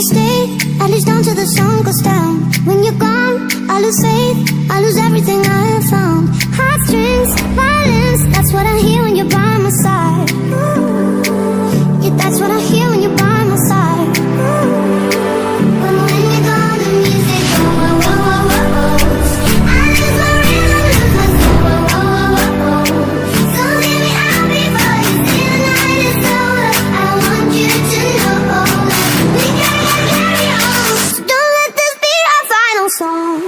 you stay, at least until the sun goes down. When you're gone, I lose faith, I lose everything I have found. Heartstrings, violence, that's what I hear when you're by my side. Yeah, that's what I hear when you're by my side. But when you're gone, the music goes, whoa, whoa, whoa, whoa. I lose my rhythm, lose my soul, whoa, whoa, whoa, whoa. So hear me out before you say the night is over. I want you to know that we gotta carry on. So don't let this be our final song.